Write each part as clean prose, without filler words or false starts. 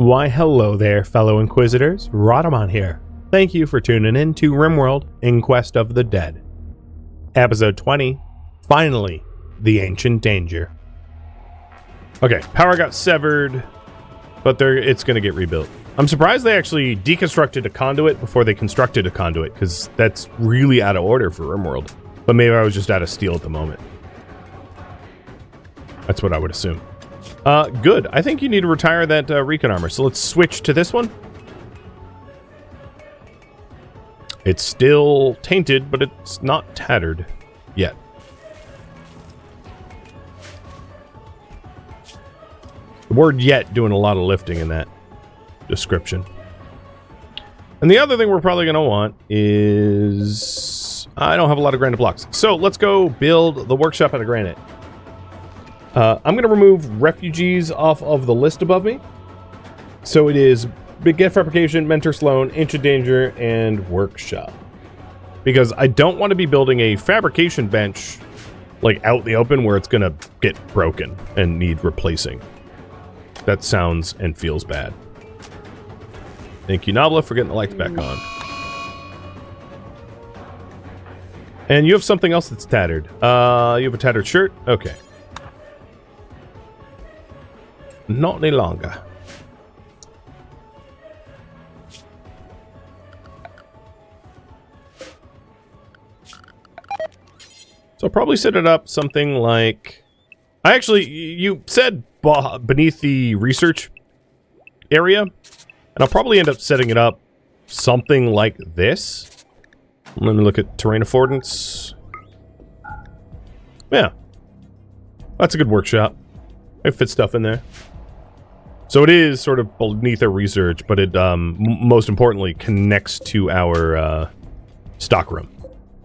Why hello there, fellow Inquisitors, Rhadamant here. Thank you for tuning in to RimWorld, Inquest of the Dead. Episode 20, finally, the Ancient Danger. Okay, power got severed, but it's going to get rebuilt. I'm surprised they actually deconstructed a conduit before they constructed a conduit, because that's really out of order for RimWorld. But maybe I was just out of steel at the moment. That's what I would assume. Good. I think you need to retire that recon armor. So let's switch to this one. It's still tainted, but it's not tattered yet. The word "yet" doing a lot of lifting in that description. And the other thing we're probably going to want is... I don't have a lot of granite blocks. So let's go build the workshop out of granite. I'm going to remove refugees off of the list above me. So it is Get Fabrication, Mentor Sloan, Ancient Danger, and Workshop. Because I don't want to be building a fabrication bench like out in the open where it's going to get broken and need replacing. That sounds and feels bad. Thank you, Nobla, for getting the lights back on. And you have something else that's tattered. You have a tattered shirt? Okay. Not any longer. So I'll probably set it up something like... you said beneath the research area. And I'll probably end up setting it up something like this. Let me look at terrain affordance. Yeah. That's a good workshop. I fit stuff in there. So it is sort of beneath our research, but it most importantly connects to our stockroom,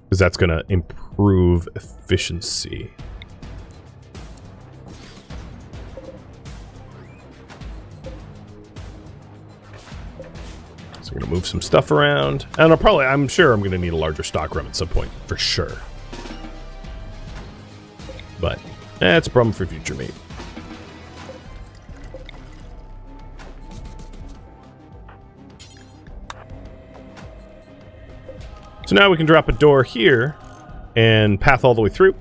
because that's going to improve efficiency. So we're going to move some stuff around, and I'm sure I'm going to need a larger stockroom at some point, for sure. But that's a problem for future me. So now we can drop a door here and path all the way through.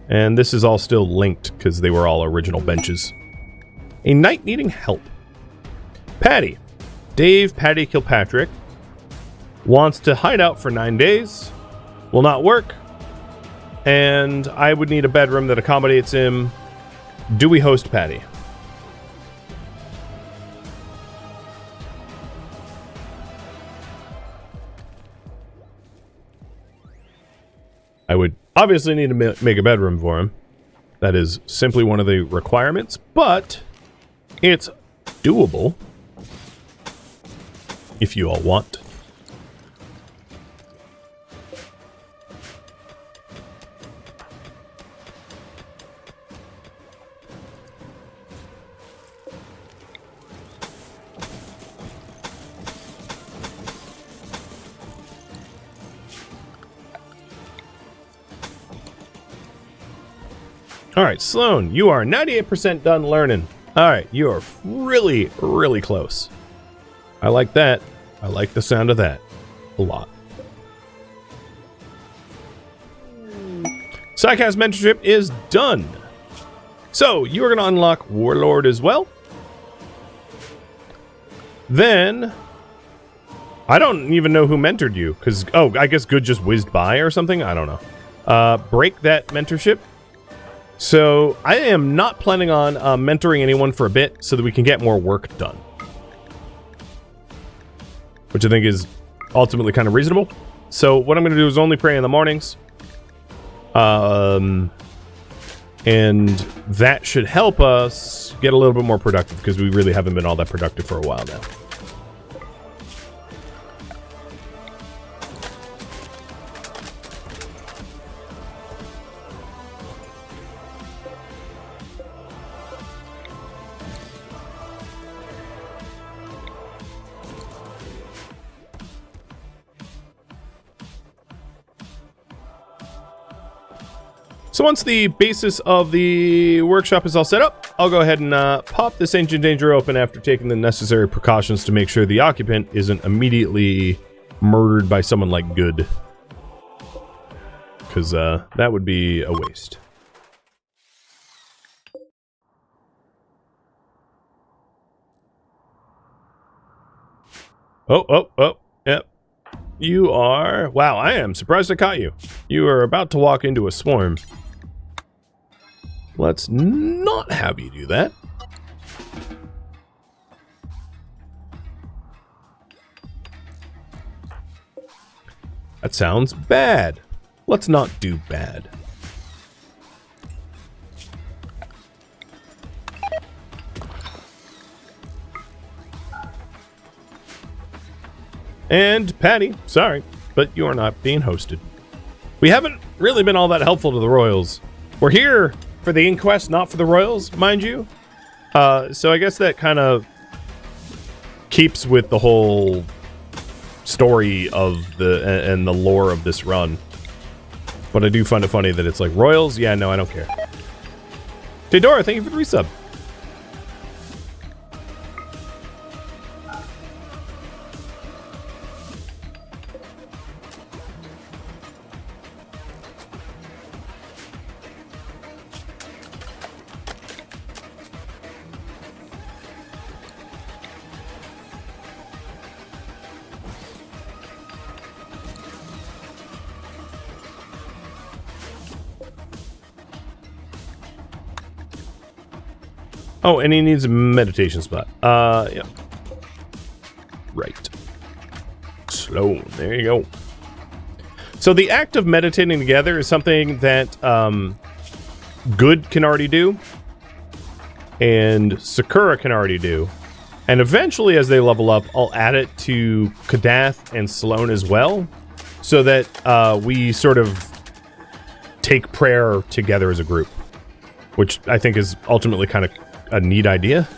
And this is all still linked because they were all original benches. A knight needing help. Patty. Dave Patty Kilpatrick wants to hide out for 9 days. Will not work. And I would need a bedroom that accommodates him. Do we host Patty? I would obviously need to make a bedroom for him. That is simply one of the requirements, but it's doable if you all want. Alright, Sloan, you are 98% done learning. Alright, you are really, really close. I like that. I like the sound of that a lot. Psycast mentorship is done. So, you are going to unlock Warlord as well. Then, I don't even know who mentored you, because, I guess Good just whizzed by or something? I don't know. Break that mentorship. So, I am not planning on mentoring anyone for a bit so that we can get more work done. Which I think is ultimately kind of reasonable. So, what I'm going to do is only pray in the mornings. And that should help us get a little bit more productive, because we really haven't been all that productive for a while now. So once the basis of the workshop is all set up, I'll go ahead and pop this Ancient Danger open after taking the necessary precautions to make sure the occupant isn't immediately murdered by someone like Good. Because that would be a waste. Oh, yep. You are... Wow, I am surprised I caught you. You are about to walk into a swarm. Let's not have you do that. That sounds bad. Let's not do bad. And Patty, sorry, but you are not being hosted. We haven't really been all that helpful to the Royals. We're here for the Inquest, not for the Royals, mind you. So I guess that kind of keeps with the whole story of and the lore of this run. But I do find it funny that it's like, Royals? Yeah, no, I don't care. Tedora, thank you for the resub. Oh, and he needs a meditation spot. Yeah. Right. Slow. There you go. So the act of meditating together is something that Good can already do. And Sakura can already do. And eventually, as they level up, I'll add it to Kadath and Sloane as well. So that we sort of take prayer together as a group. Which I think is ultimately kind of a neat idea.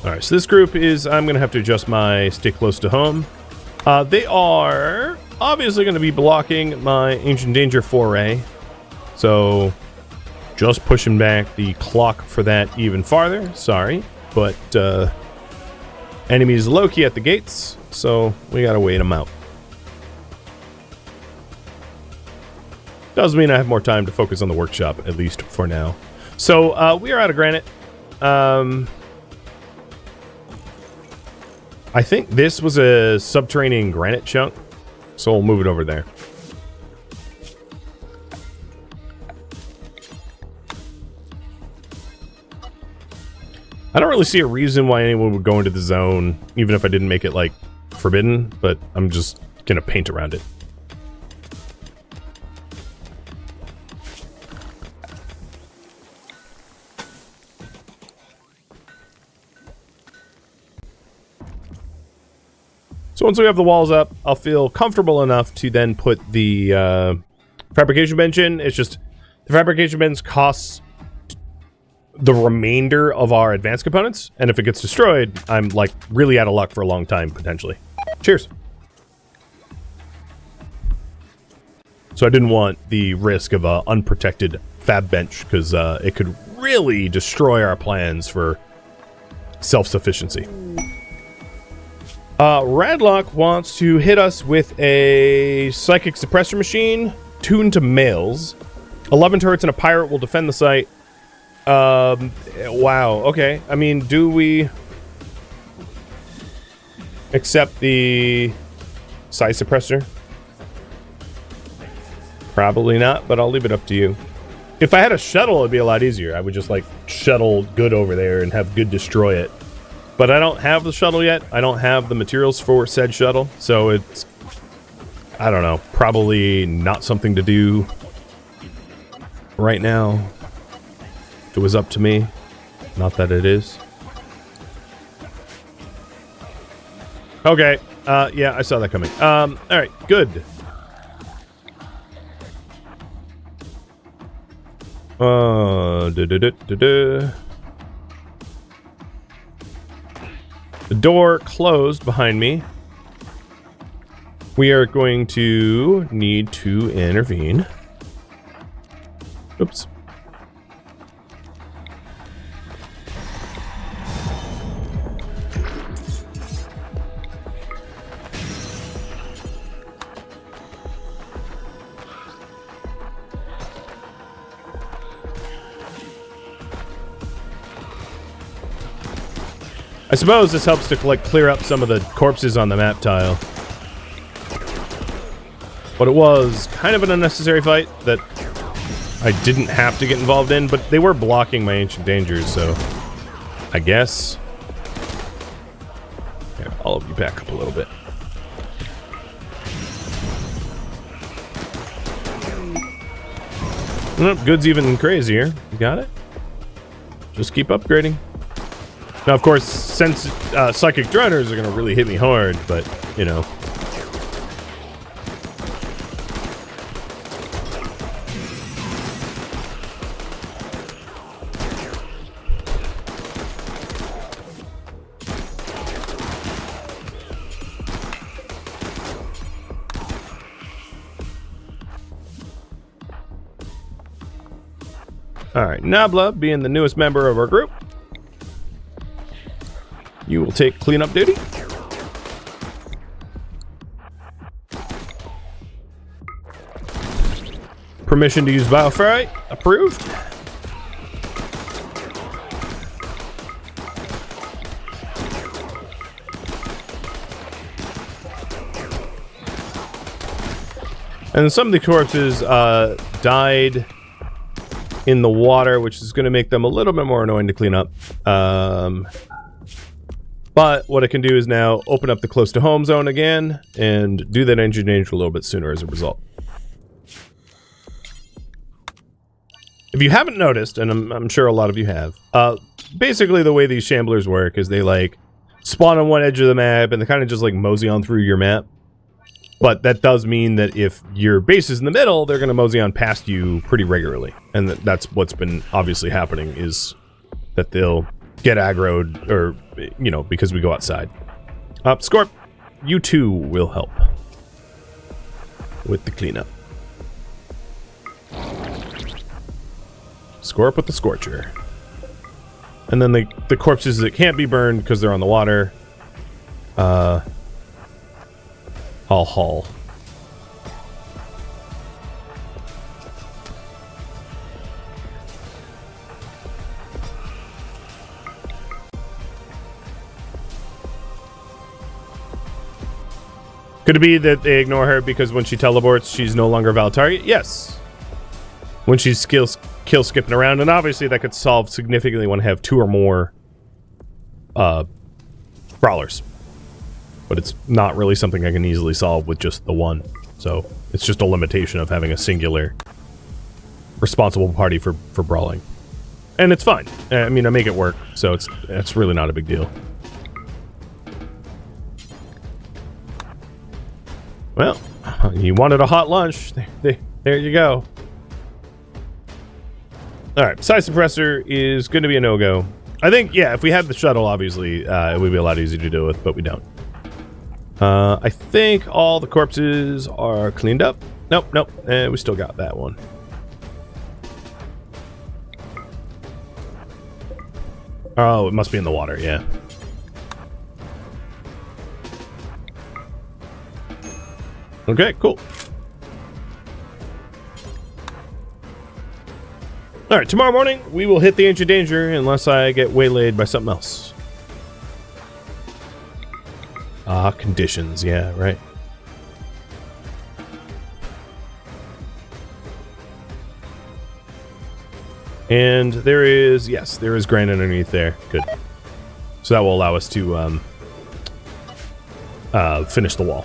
Alright, so this group is... I'm going to have to adjust my stay close to home. They are obviously going to be blocking my Ancient Danger foray. So, just pushing back the clock for that even farther. Sorry, but... enemies low-key at the gates, so we gotta wait them out. Does mean I have more time to focus on the workshop, at least for now. So, we are out of granite. I think this was a subterranean granite chunk, so we'll move it over there. I don't really see a reason why anyone would go into the zone, even if I didn't make it, like, forbidden, but I'm just gonna paint around it. So once we have the walls up, I'll feel comfortable enough to then put the fabrication bench in. It's just, the fabrication bench costs the remainder of our advanced components, and if it gets destroyed, I'm like really out of luck for a long time potentially. Cheers. So I didn't want the risk of a unprotected fab bench because it could really destroy our plans for self-sufficiency. Radlock wants to hit us with a psychic suppressor machine tuned to males. 11 turrets and a pirate will defend the site. Wow, okay. I mean, do we accept the size suppressor? Probably not, but I'll leave it up to you. If I had a shuttle, it'd be a lot easier. I would just, like, shuttle Good over there and have Good destroy it. But I don't have the shuttle yet. I don't have the materials for said shuttle, so it's, I don't know, probably not something to do right now. It was up to me. Not that it is. Okay. Yeah, I saw that coming. Alright, good. door closed behind me, we are going to need to intervene. Oops. I suppose this helps to like clear up some of the corpses on the map tile. But it was kind of an unnecessary fight that I didn't have to get involved in, but they were blocking my ancient dangers, so I guess. Yeah, all of you back up a little bit. Nope, good's even crazier. You got it? Just keep upgrading. Now, of course, since psychic droners are going to really hit me hard, but, you know. Alright, Nabla, being the newest member of our group, you will take cleanup duty. Permission to use bioferrite, approved. And some of the corpses died in the water, which is going to make them a little bit more annoying to clean up. But what I can do is now open up the close to home zone again and do that engine danger a little bit sooner as a result. If you haven't noticed, and I'm sure a lot of you have, basically the way these Shamblers work is they like spawn on one edge of the map and they kind of just like mosey on through your map. But that does mean that if your base is in the middle, they're going to mosey on past you pretty regularly. And that's what's been obviously happening, is that they'll get aggroed, or, you know, because we go outside. Scorp, you too will help with the cleanup. Scorp with the Scorcher. And then the corpses that can't be burned because they're on the water, I'll haul. Could it be that they ignore her because when she teleports, she's no longer a valid target? Yes. When she's kill skipping around, and obviously that could solve significantly when I have 2 or more brawlers. But it's not really something I can easily solve with just the one. So it's just a limitation of having a singular responsible party for brawling. And it's fine. I mean, I make it work, so it's really not a big deal. Well, you wanted a hot lunch. There you go. Alright, Psi Suppressor is going to be a no-go. I think, yeah, if we had the shuttle, obviously, it would be a lot easier to deal with, but we don't. I think all the corpses are cleaned up. Nope, we still got that one. Oh, it must be in the water, yeah. Okay, cool. Alright, tomorrow morning, we will hit the Ancient Danger unless I get waylaid by something else. Conditions, yeah, right. And there is, yes, there is granite underneath there. Good. So that will allow us to finish the wall.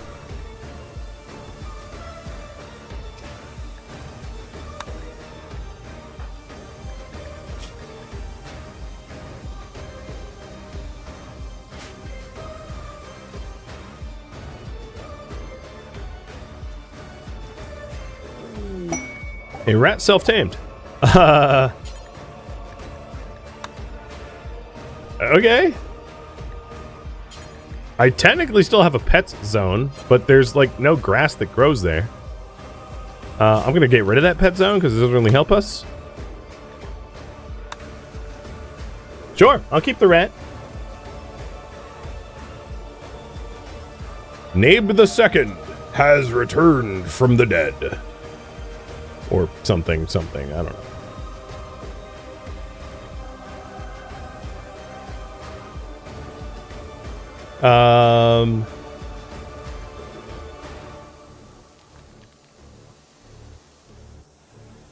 A rat self-tamed. Okay. I technically still have a pets zone, but there's like no grass that grows there. I'm gonna get rid of that pet zone because it doesn't really help us. Sure, I'll keep the rat. Nabe the Second has returned from the dead. Or something, I don't know.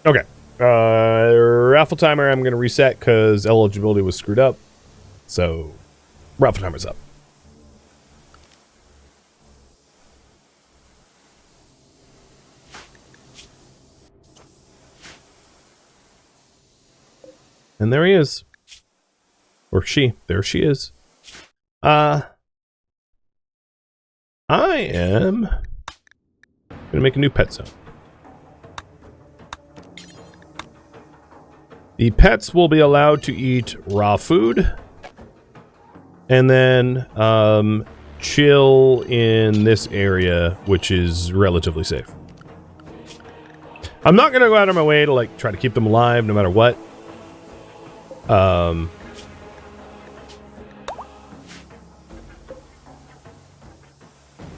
Okay. Raffle timer, I'm going to reset because eligibility was screwed up. So, raffle timer's up. And there he is. Or she. There she is. I am going to make a new pet zone. The pets will be allowed to eat raw food. And then chill in this area, which is relatively safe. I'm not going to go out of my way to like try to keep them alive no matter what.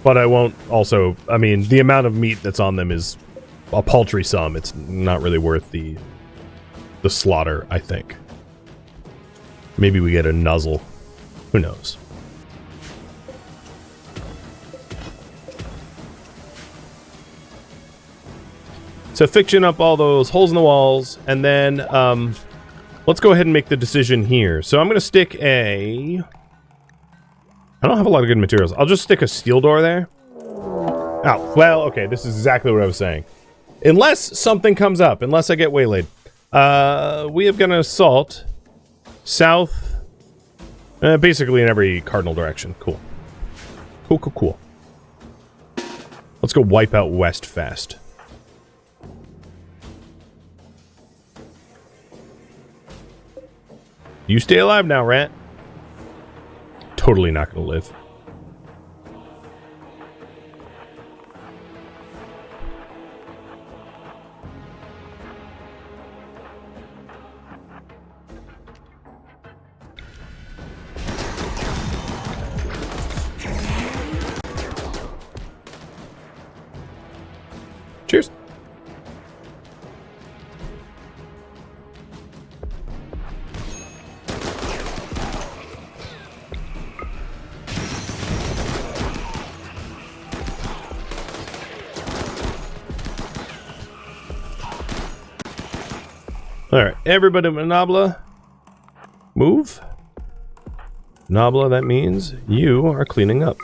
But I won't also, I mean, the amount of meat that's on them is a paltry sum. It's not really worth the slaughter, I think. Maybe we get a nuzzle. Who knows? So fiction up all those holes in the walls, and then let's go ahead and make the decision here. So I'm going to stick a... I don't have a lot of good materials. I'll just stick a steel door there. Oh, well, okay, this is exactly what I was saying. Unless something comes up, unless I get waylaid. We have got an assault south, basically in every cardinal direction. Cool. Cool. Let's go wipe out west fast. You stay alive now, rat. Totally not gonna live. Cheers. Alright, everybody, Nabla, move. Nabla, that means you are cleaning up.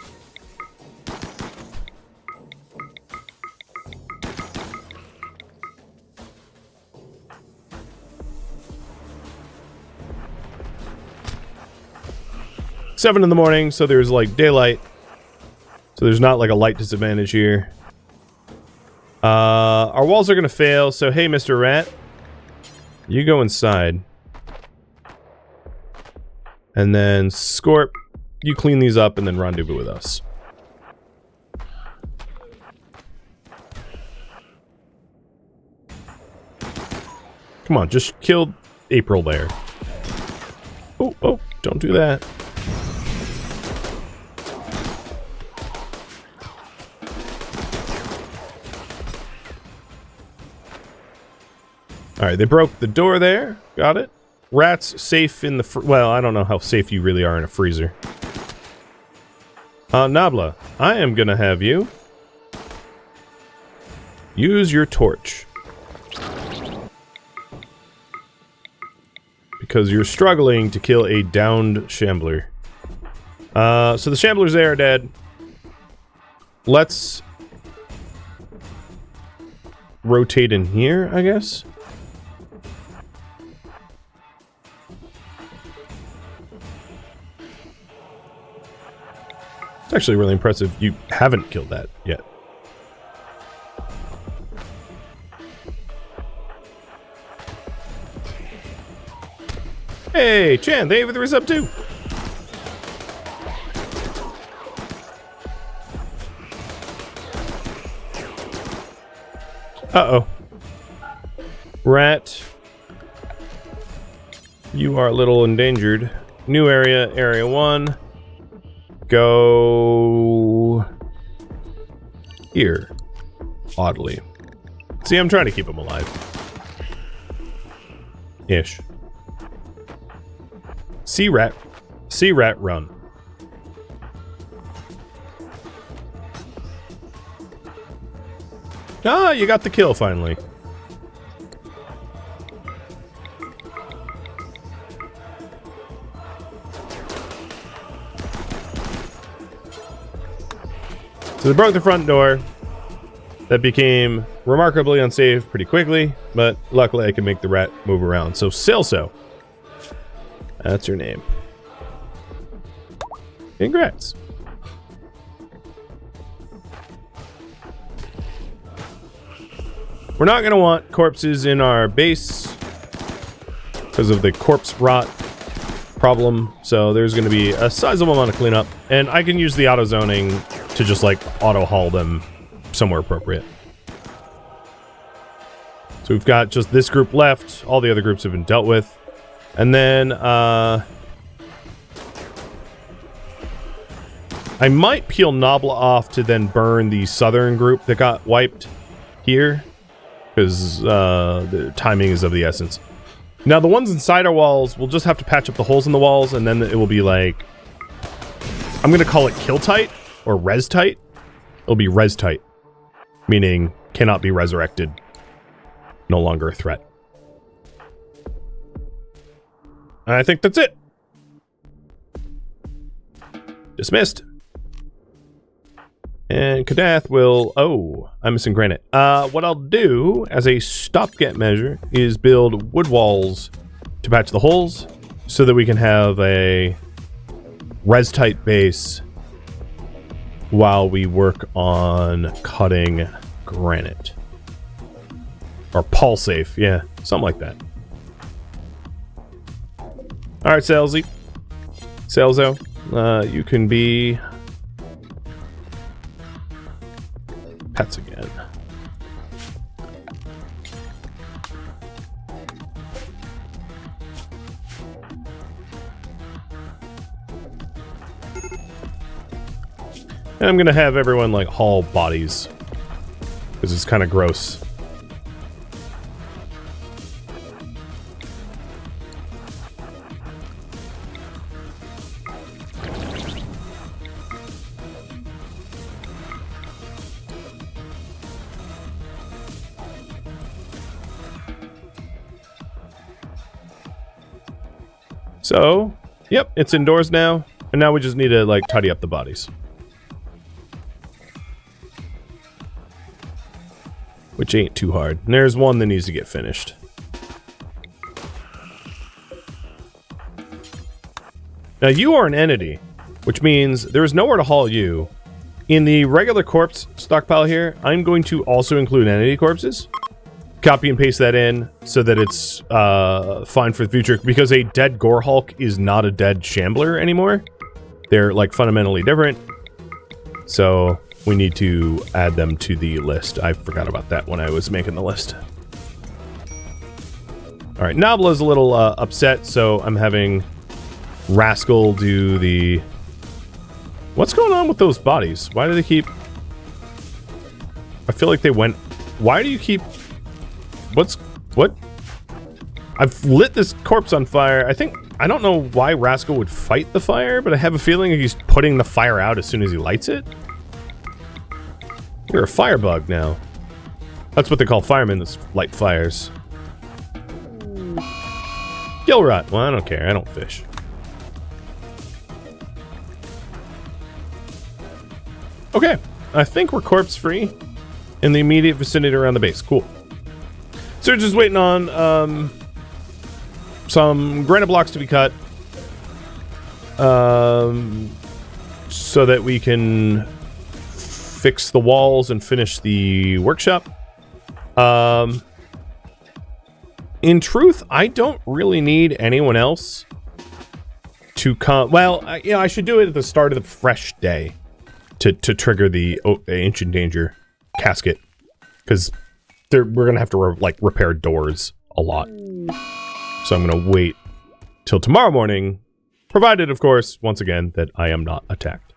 Seven in the morning, so there's like daylight. So there's not like a light disadvantage here. Our walls are gonna fail, so hey, Mr. Rat. You go inside. And then Scorp, you clean these up and then rendezvous with us. Come on, just kill April there. Oh, don't do that. Alright, they broke the door there. Got it. Rats safe in the well, I don't know how safe you really are in a freezer. Nabla, I am gonna have you use your torch. Because you're struggling to kill a downed Shambler. So the Shamblers there are dead. Let's rotate in here, I guess. It's actually really impressive you haven't killed that yet. Hey, Chan, thank you for the resub too. Uh-oh. Rat. You are a little endangered. New area, area 1. Go here. Oddly. See, I'm trying to keep him alive. Ish. Sea rat. Sea rat, run. Ah, you got the kill finally. So they broke the front door. That became remarkably unsafe pretty quickly, but luckily I can make the rat move around. So Celso. That's her name. Congrats. We're not going to want corpses in our base because of the corpse rot problem. So there's going to be a sizable amount of cleanup. And I can use the auto zoning to just like auto haul them somewhere appropriate. So we've got just this group left. All the other groups have been dealt with. And then I might peel Nobla off to then burn the southern group that got wiped here. Because the timing is of the essence. Now the ones inside our walls, we'll just have to patch up the holes in the walls, and then it will be like, I'm going to call it kill tight or res tight. It'll be res tight, meaning cannot be resurrected, no longer a threat. And I think that's it. Dismissed. And Kadath will... Oh, I'm missing granite. What I'll do as a stopgap measure is build wood walls to patch the holes so that we can have a res-tight base while we work on cutting granite. Or pulsafe, yeah, something like that. Alright, Salesy. Salzo, you can be... pets again. And I'm gonna have everyone like haul bodies because it's kind of gross. So, yep, it's indoors now, and now we just need to, like, tidy up the bodies. Which ain't too hard. And there's one that needs to get finished. Now, you are an entity, which means there is nowhere to haul you. In the regular corpse stockpile here, I'm going to also include entity corpses. Copy and paste that in so that it's fine for the future, because a dead Gore Hulk is not a dead Shambler anymore. They're like fundamentally different. So we need to add them to the list. I forgot about that when I was making the list. All right, Nobla's a little upset, so I'm having Rascal do the... What's going on with those bodies? Why do they keep... I feel like they went... Why do you keep... What? I've lit this corpse on fire. I don't know why Rascal would fight the fire, but I have a feeling he's putting the fire out as soon as he lights it. You're a firebug now. That's what they call firemen that light fires. Gill rot. Well, I don't care. I don't fish. Okay. I think we're corpse free in the immediate vicinity around the base. Cool. So we're just waiting on some granite blocks to be cut so that we can fix the walls and finish the workshop. In truth, I don't really need anyone else to come. Well, I should do it at the start of the fresh day to trigger the Ancient Danger casket, because we're gonna have to repair doors a lot. So I'm gonna wait till tomorrow morning, provided, of course, once again, that I am not attacked.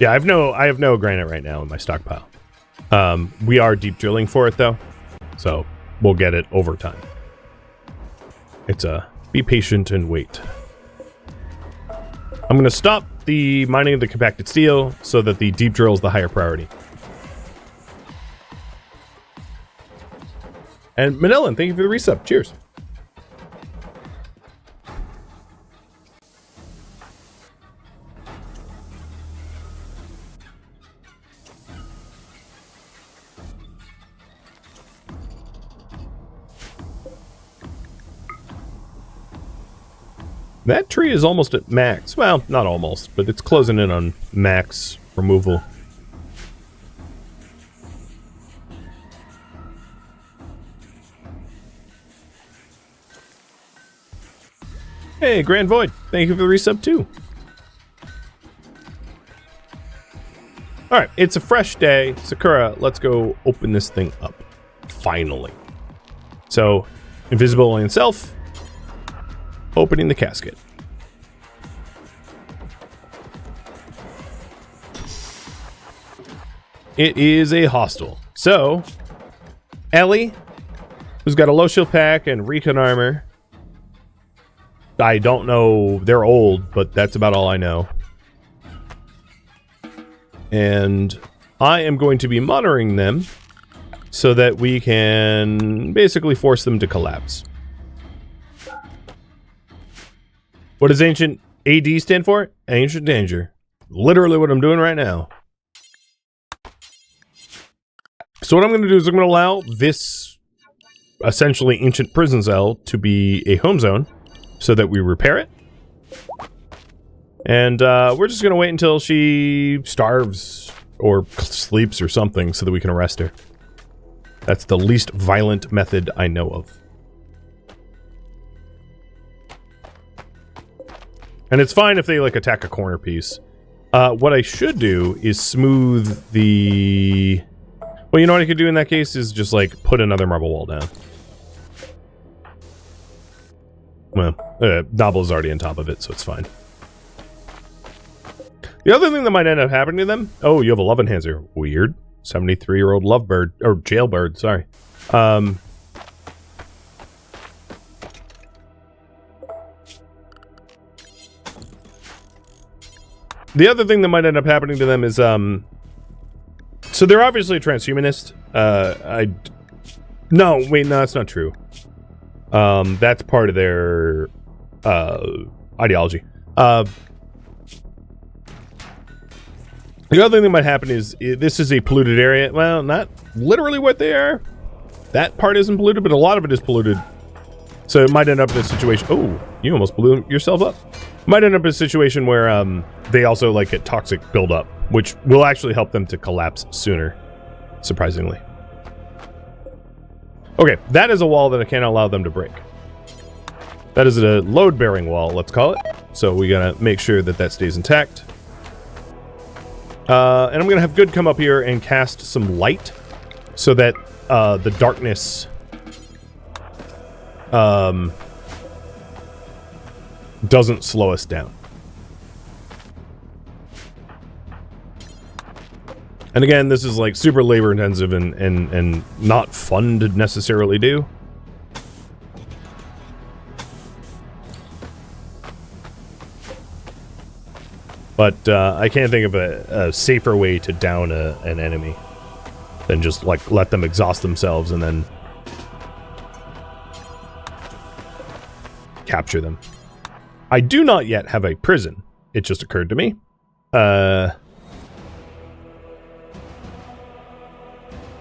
Yeah, I have no granite right now in my stockpile. We are deep drilling for it though, so we'll get it over time. It's be patient and wait. I'm gonna stop the mining of the compacted steel so that the deep drill is the higher priority. And Manillan, thank you for the resub. Cheers. That tree is almost at max. Well, not almost, but it's closing in on max removal. Hey, Grand Void, thank you for the resub too. Alright, it's a fresh day. Sakura, let's go open this thing up. Finally. So, invisible alien self. Opening the casket. It is a hostel. So, Ellie, who's got a low shield pack and recon armor. I don't know, they're old, but that's about all I know. And I am going to be monitoring them so that we can basically force them to collapse. What does Ancient AD stand for? Ancient Danger. Literally what I'm doing right now. So what I'm going to do is I'm going to allow this essentially ancient prison cell to be a home zone so that we repair it. And we're just going to wait until she starves or sleeps or something so that we can arrest her. That's the least violent method I know of. And it's fine if they, like, attack a corner piece. What I should do is smooth the... Well, you know what I could do in that case is just, like, put another marble wall down. Well, Nobble is already on top of it, so it's fine. The other thing that might end up happening to them... Oh, you have a love enhancer. Weird. 73-year-old lovebird. Or jailbird, sorry. The other thing that might end up happening to them is, so they're obviously a transhumanist. No, wait, no, that's not true. That's part of their, ideology. The other thing that might happen is, this is a polluted area. Well, not literally what they are. That part isn't polluted, but a lot of it is polluted. So it might end up in a situation... Oh, you almost blew yourself up. Might end up in a situation where they also like get toxic buildup, which will actually help them to collapse sooner, surprisingly. Okay, that is a wall that I can't allow them to break. That is a load-bearing wall, let's call it. So we gotta make sure that that stays intact. And I'm gonna have Good come up here and cast some light so that the darkness doesn't slow us down. And again, this is like super labor intensive and not fun to necessarily do. But I can't think of a safer way to down an enemy than just like let them exhaust themselves and then capture them. I do not yet have a prison. It just occurred to me.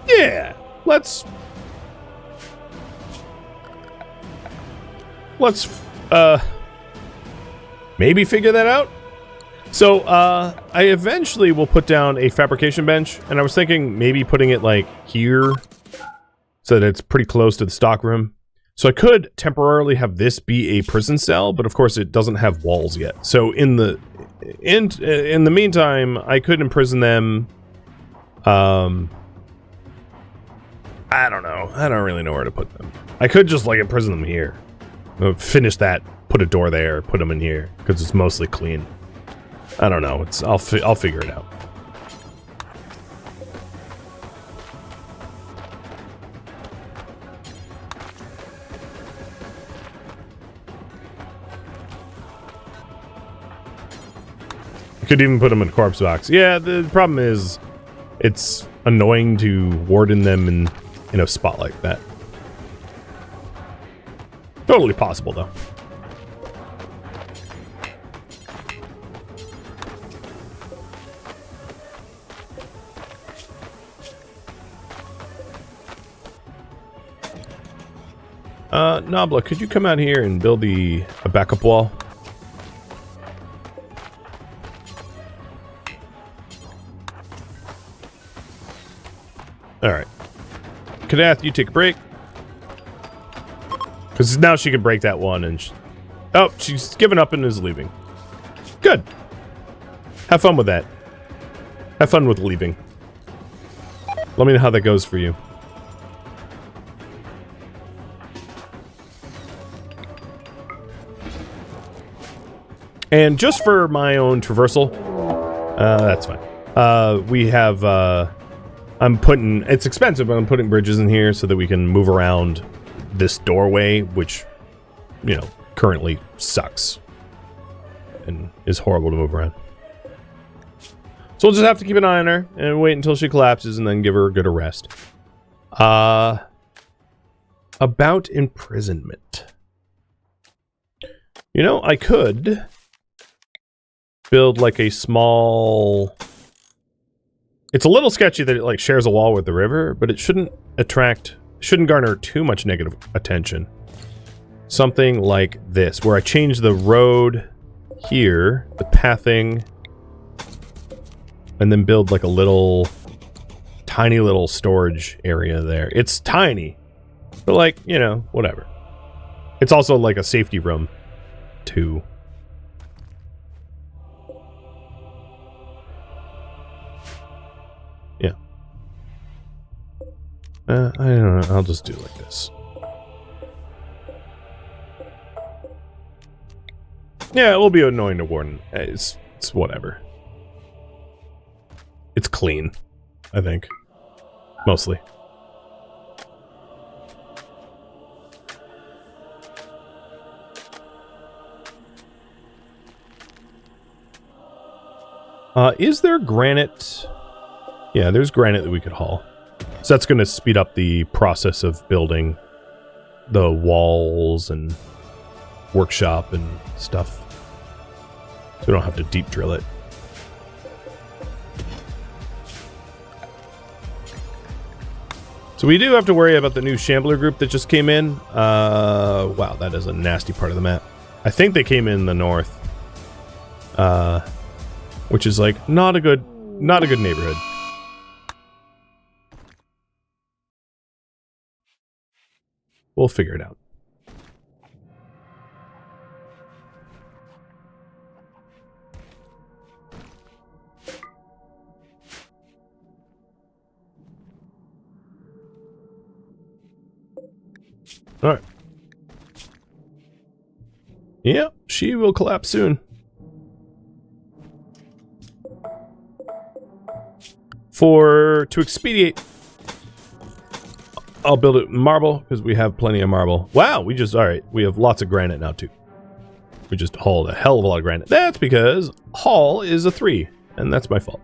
Yeah, let's maybe figure that out. So, I eventually will put down a fabrication bench, and I was thinking maybe putting it, like, here, so that it's pretty close to the stockroom. So I could temporarily have this be a prison cell, but of course it doesn't have walls yet. So in the meantime, I could imprison them. I don't know. I don't really know where to put them. I could just like imprison them here. Finish that. Put a door there. Put them in here because it's mostly clean. I don't know. I'll figure it out. Could even put them in a corpse box. Yeah, the problem is it's annoying to warden them in a spot like that. Totally possible, though. Nabla, could you come out here and build a backup wall? Alright. Kadath, you take a break. Because now she can break that one and... oh, she's given up and is leaving. Good. Have fun with that. Have fun with leaving. Let me know how that goes for you. And just for my own traversal, that's fine. We have... I'm putting... it's expensive, but I'm putting bridges in here so that we can move around this doorway, which, you know, currently sucks. And is horrible to move around. So we'll just have to keep an eye on her and wait until she collapses and then give her a good rest. About imprisonment. You know, I could build like a small... it's a little sketchy that it like shares a wall with the river, but it shouldn't garner too much negative attention. Something like this, where I change the road here, the pathing, and then build like a little, tiny little storage area there. It's tiny, but like, you know, whatever. It's also like a safety room, too. I don't know. I'll just do it like this. Yeah, it will be annoying to warden. It's whatever. It's clean, I think. Mostly. Is there granite? Yeah, there's granite that we could haul. So that's going to speed up the process of building the walls and workshop and stuff. So we don't have to deep drill it. So we do have to worry about the new Shambler group that just came in. Wow, that is a nasty part of the map. I think they came in the north. Which is like not a good neighborhood. We'll figure it out. All right. Yeah, she will collapse soon. To expedite, I'll build it in marble, because we have plenty of marble. Wow, alright, we have lots of granite now, too. We just hauled a hell of a lot of granite. That's because haul is a 3, and that's my fault.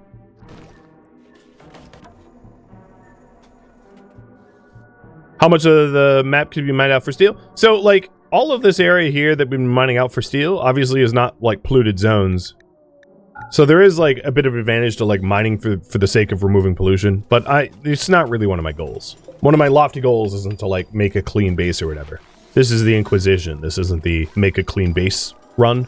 How much of the map could be mined out for steel? So, like, all of this area here that we've been mining out for steel, obviously is not, like, polluted zones. So there is, like, a bit of advantage to, like, mining for the sake of removing pollution, but it's not really one of my goals. One of my lofty goals isn't to, like, make a clean base or whatever. This is the Inquisition. This isn't the make a clean base run.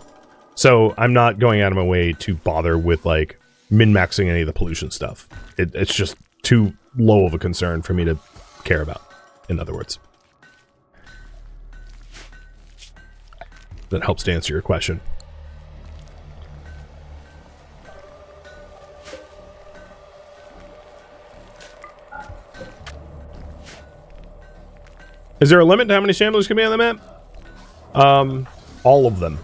So I'm not going out of my way to bother with, like, min-maxing any of the pollution stuff. It's just too low of a concern for me to care about. in other words. That helps to answer your question. Is there a limit to how many Shamblers can be on the map? All of them.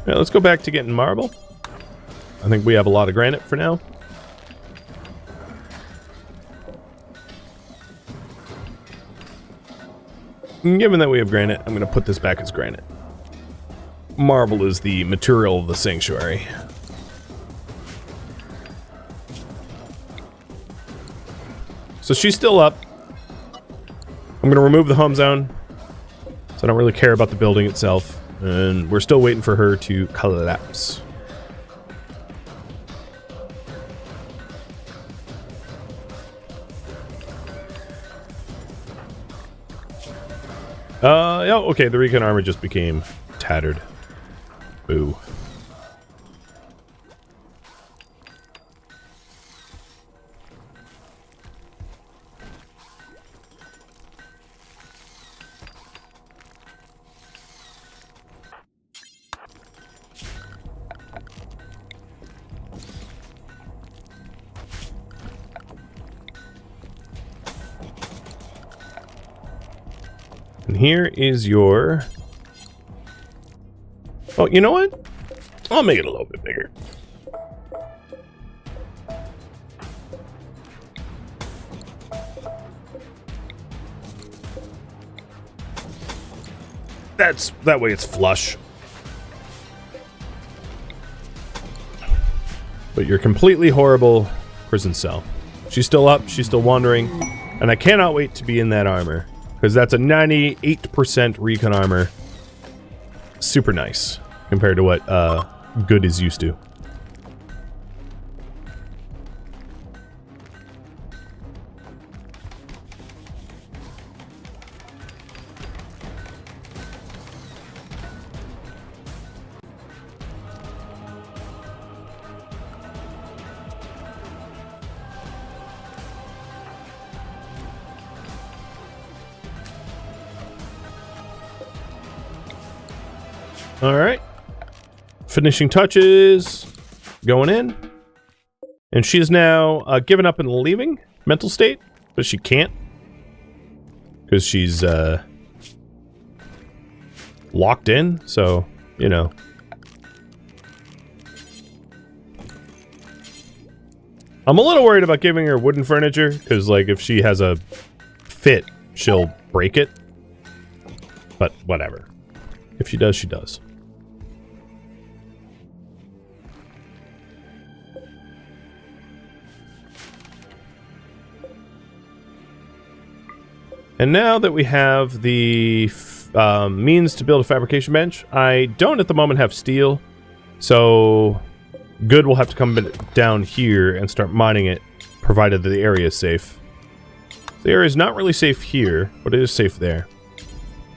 Yeah, let's go back to getting marble. I think we have a lot of granite for now. And given that we have granite, I'm going to put this back as granite. Marble is the material of the sanctuary. So she's still up. I'm going to remove the home zone. So I don't really care about the building itself. And we're still waiting for her to collapse. Oh, okay, the recon armor just became tattered. Boo. And here is your... Oh, you know what? I'll make it a little bit bigger. That way it's flush. But you're completely horrible prison cell. She's still up, she's still wandering, and I cannot wait to be in that armor. Because that's a 98% recon armor. Super nice compared to what good is used to. All right, finishing touches going in, and she is now given up and leaving mental state, but she can't because she's locked in. So you know, I'm a little worried about giving her wooden furniture because, like, if she has a fit, she'll break it. But whatever. If she does, she does. And now that we have the means to build a fabrication bench, I don't at the moment have steel, so Good will have to come down here and start mining it, provided that the area is safe. The area is not really safe here, but it is safe there.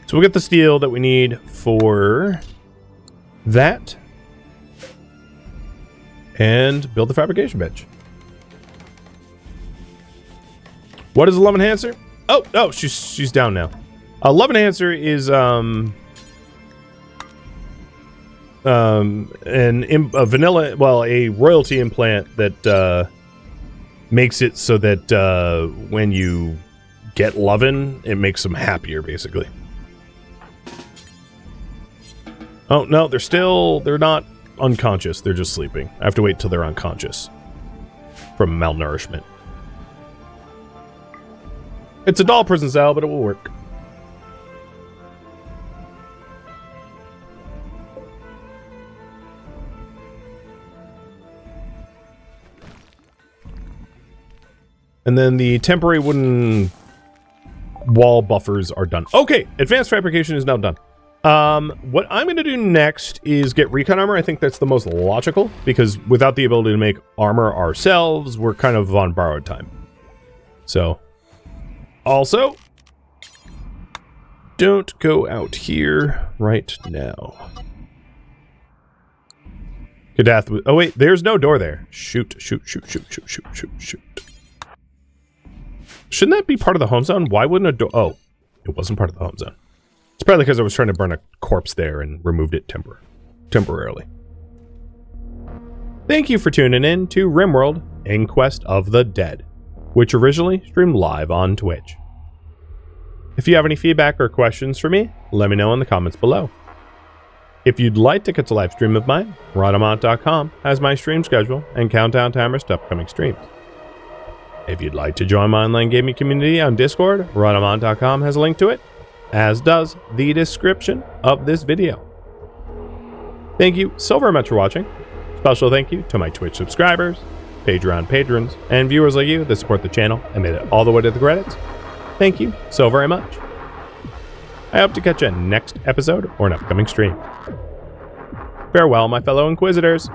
So we'll get the steel that we need for that, and build the fabrication bench. What is a love enhancer? Oh, she's down now. A love enhancer is a vanilla, well, a royalty implant that makes it so that when you get lovin', it makes them happier, basically. Oh no, they're not unconscious. They're just sleeping. I have to wait till they're unconscious from malnourishment. It's a doll prison cell, but it will work. And then the temporary wooden wall buffers are done. Okay, advanced fabrication is now done. What I'm going to do next is get recon armor. I think that's the most logical, because without the ability to make armor ourselves, we're kind of on borrowed time. So... Also, don't go out here right now. Kadath was... Oh, wait. There's no door there. Shoot. Shouldn't that be part of the home zone? Why wouldn't a door... Oh, it wasn't part of the home zone. It's probably because I was trying to burn a corpse there and removed it temporarily. Thank you for tuning in to RimWorld Inquest of the Dead, which originally streamed live on Twitch. If you have any feedback or questions for me, let me know in the comments below. If you'd like to catch a live stream of mine, Rhadamant.com has my stream schedule and countdown timers to upcoming streams. If you'd like to join my online gaming community on Discord, Rhadamant.com has a link to it, as does the description of this video. Thank you so very much for watching. Special thank you to my Twitch subscribers, Patreon patrons, and viewers like you that support the channel and made it all the way to the credits. Thank you so very much. I hope to catch you next episode or an upcoming stream. Farewell, my fellow Inquisitors.